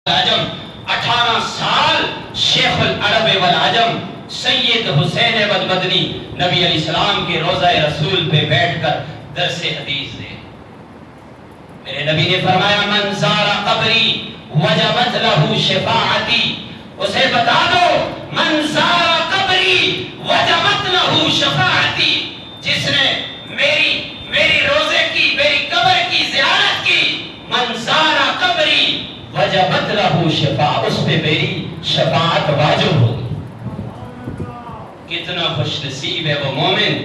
العجم 18 سال شیخ العرب والعجم سید حسین احمد مدنی نبی علیہ السلام کے روضہ رسول پہ بیٹھ کر درس حدیث دے. میرے نبی نے فرمایا من زار قبری وجبت لہ شفاعتی. اسے بتا دو من زار قبری وجبت لہ شفاعتی. جس نے میری روزے کی میری قبر کی زیارت کی من زار قبری وجبت لہ شفاع اس پہ میری شفاعت واجب ہوگی. کتنا خوش نصیب ہے وہ مومن,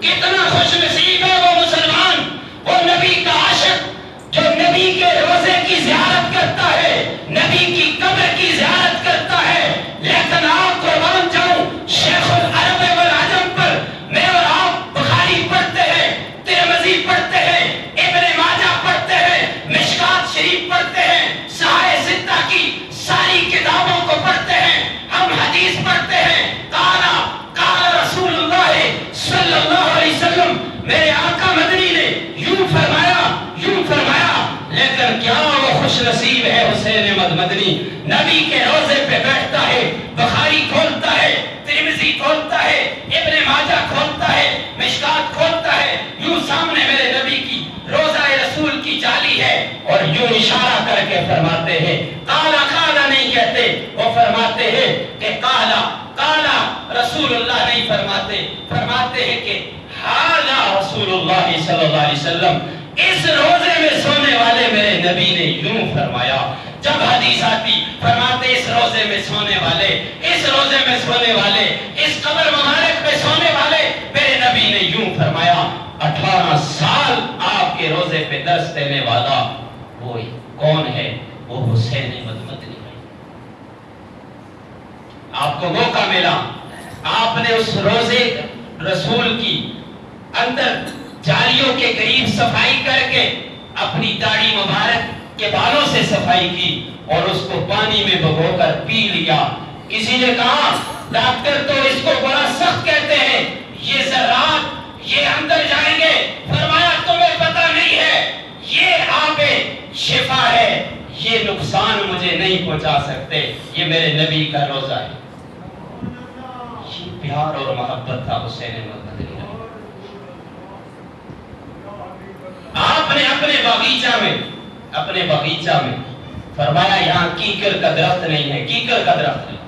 کتنا خوش نصیب ہے وہ مسلمان, وہ نبی کا عاشق جو نبی کے روزے کی زیارت کرتا ہے, نبی کی قبر کی زیارت کرتا ہے. لیکن آپ قربان جاؤں شیخ العرب والعجم پر میں اور آپ بخاری پڑھتے ہیں, ترمذی پڑھتے ہیں, ابن ماجہ پڑھتے ہیں, مشکات شریف پڑھتے ہیں, صحیح ستہ کی ساری کتابوں کو پڑھتے ہیں, ہم حدیث پڑھتے ہیں. قال رسول اللہ صلی اللہ علیہ وسلم, میرے آقا مدنی نے یوں فرمایا. لیکن کیا وہ خوش نصیب ہے حسین احمد مدنی, نبی کے روزے پہ بیٹھتا ہے, بخاری کھولتا ہے, ترمذی کھولتا ہے, ابن ماجہ کھولتا ہے, مشکات کھولتا ہے, یوں سامنے میرے نبی کی روزہ رسول کی جالی ہے اور یوں اشارہ کر کے فرماتے ہیں. کالا نہیں کہتے, وہ فرماتے ہیں کہ کالا رسول اللہ نہیں فرماتے ہیں کہ حالا رسول اللہ صلی اللہ علیہ وسلم. اس روزے میں سونے والے میرے نبی نے یوں فرمایا. جب حدیث آتی فرماتے اس روزے میں سونے والے, اس روزے میں سونے والے, اس قبر مبارک میں سونے والے, میرے نبی نے یوں فرمایا. 18 سال آپ کے روزے پہ درس دینے والا وہ کون ہے؟ وہ حسین احمد مدنی ہے. آپ کو موقع ملا, آپ نے اس روزے رسول کی اندر جالیوں کے قریب صفائی کر کے اپنی داڑھی مبارک کے بالوں سے صفائی کی اور اس کو پانی میں بھگو کر پی لیا. کسی نے کہا ڈاکٹر تو اس کو بڑا سخت کہتے ہیں, یہ ذرات یہ اندر جائیں گے. فرمایا تمہیں پتہ نہیں ہے, یہ آب شفا ہے, یہ نقصان مجھے نہیں پہنچا سکتے. یہ میرے نبی کا روزہ ہے. یہ پیار اور محبت تھا حسین احمد مدنی. آپ نے اپنے باغیچہ میں فرمایا یہاں کیکر کا درخت نہیں ہے, کیکر کا درخت نہیں.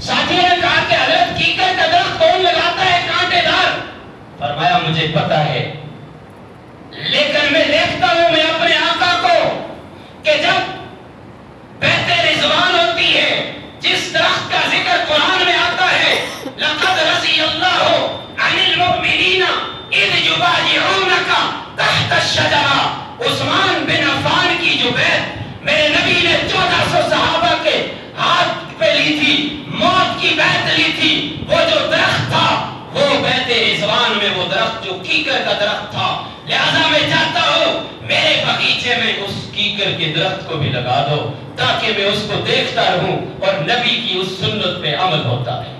ساتھیوں نے کہا کہ حضرت کیکر کا درخت کون لگاتا ہے کانٹے دار؟ فرمایا مجھے پتا ہے, لیکن میں دیکھتا ہوں میں اپنے آقا کو کہ جب بیت رضوان ہوتی ہے, جس درخت کا ذکر قرآن میں آتا ہے لقد رضی اللہ عن المؤمنین اذ یبایعونک تحت الشجرہ, عثمان بن عفان کی جو بیعت میرے نبی نے 1400 صحابہ کے ہاتھ پہ لی تھی, موت کی بیعت لی تھی, وہ جو درخت تھا وہ بیت رضوان میں وہ درخت جو کیکر کا درخت تھا. لہذا میں چاہتا ہوں میرے باغیچے میں اس کیکر کے درخت کو بھی لگا دو تاکہ میں اس کو دیکھتا رہوں اور نبی کی اس سنت پہ عمل ہوتا ہے.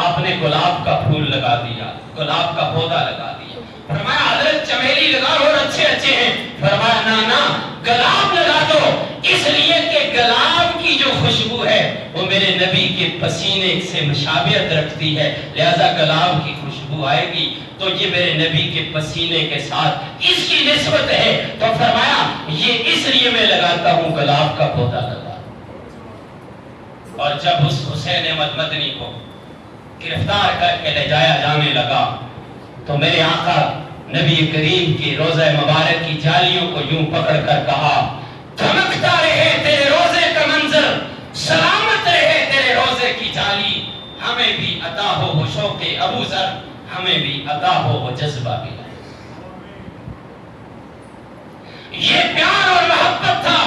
آپ نے گلاب کا پھول لگا دیا, گلاب کا پودا لگا دیا. فرمایا حضرت چمیلی لگاؤ اور اچھے ہیں. فرمایا نا گلاب لگا دو, اس لیے کہ گلاب کی جو خوشبو ہے وہ میرے نبی کے پسینے سے مشابہت رکھتی ہے, لہذا گلاب کی خوشبو آئے گی تو یہ میرے نبی کے پسینے کے ساتھ اس کی نسبت ہے. تو فرمایا یہ اس لیے میں لگاتا ہوں گلاب کا پودا لگا. اور جب اس حسین احمد مدنی کو گرفتار کر کے لے جایا جانے لگا تو میرے آقا نبی کریم کی روزہ مبارک کی جالیوں کو یوں پکڑ کر کہا چمکتا رہے تیرے روزے کا منظر, سلامت رہے تیرے روزے کی جالی, ہمیں بھی عطا ہو وہ شوق ابو ذر, ہمیں بھی عطا ہو وہ جذبہ بھی. یہ پیار اور محبت تھا.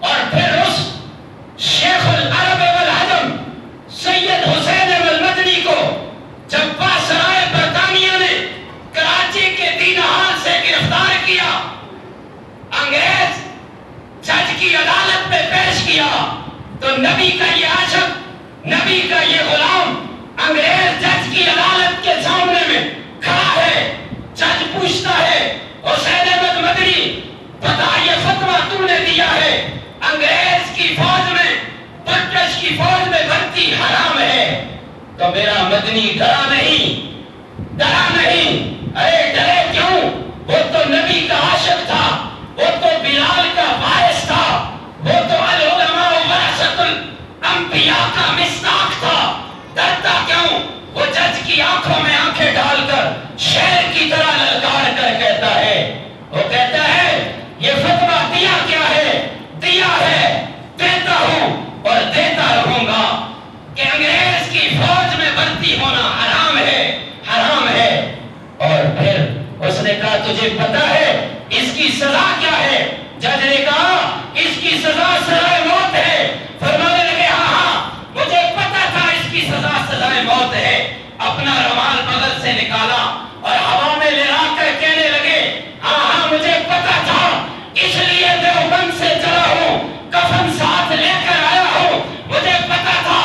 اور پھر اس شیخ العرب والعجم سید حسین احمد مدنی کو جب پاسرائے برطانیہ نے کراچی کے دین حال سے گرفتار کیا, انگریز جج کی عدالت میں پیش کیا, تو نبی کا یہ عاشق, نبی کا یہ غلام انگریز جج کی عدالت کے سامنے میں کھڑا ہے. جج پوچھتا ہے حسین احمد مدنی بتا یہ فتویٰ تو نے دیا ہے انگریز کی فوج میں، برٹش کی فوج میں بھرتی حرام ہے، تو میرا مدنی ڈرا نہیں، ڈرا نہیں۔ ارے ڈرے کیوں؟ وہ تو نبی کا عاشق تھا، وہ تو بلال کا وارث تھا، وہ تو العلماء ورثۃ الانبیاء کا مصداق تھا۔ ڈرتا کیوں؟ وہ جج کی آنکھوں میں آنکھیں ڈال کر شیر کی طرح للکار کر کہتا ہے، وہ کہتا ہے یہ فتویٰ دیا کیا ہے؟ دیا ہے، دیتا ہوں اور دیتا رہوں گا کہ انگریز کی فوج میں بھرتی ہونا حرام ہے، حرام ہے۔ اور پھر اس نے کہا تجھے پتا ہے اس کی سزا کیا ہے؟ جج نے کہا اس کی سزا سزائے موت ہے۔ فرمانے لگے ہاں ہاں مجھے پتا تھا اس کی سزا سزائے موت ہے۔ اپنا رومال بغل سے نکالا اور ہوا میں لہرا کر کہنے لگے ہاں ہاں مجھے پتا تھا، اس لیے دیوبند سے چلا ہوں، کفن ساتھ لے کر آیا ہوں، مجھے پتا تھا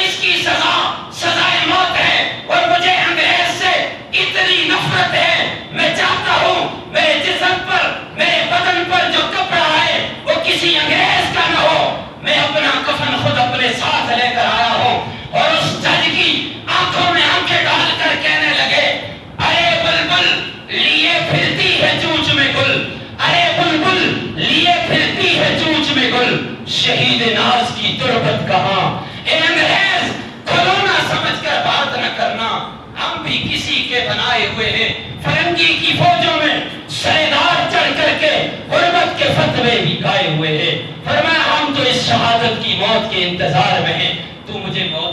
اس کی سزا سزائے موت ہے، اور مجھے انگریز سے اتنی نفرت ہے، میں چاہتا ہوں میرے جسم پر، میرے بدن پر جو کپڑا ہے وہ کسی انگریز کا نہ ہو۔ میں اپنا کفن خود اپنے ساتھ لے کر آیا ہوں۔ اور اس جج کی آنکھوں میں آنکھیں ڈال کر کہنے لگے ارے بلبل لیے پھرتی ہے چونچ میں گل، ارے بلبل لیے پھرتی ہے چونچ میں گل، شہید ناز کی تربت کہاں؟ اے انگریز کھلونا سمجھ کر بات نہ کرنا، ہم بھی کسی کے بنائے ہوئے ہیں۔ فرنگی کی فوجوں میں سردار چڑھ کر کے غربت کے فتوے بھی گائے ہوئے ہیں۔ فرمایا ہم تو اس شہادت کی موت کے انتظار میں ہیں، تو مجھے موت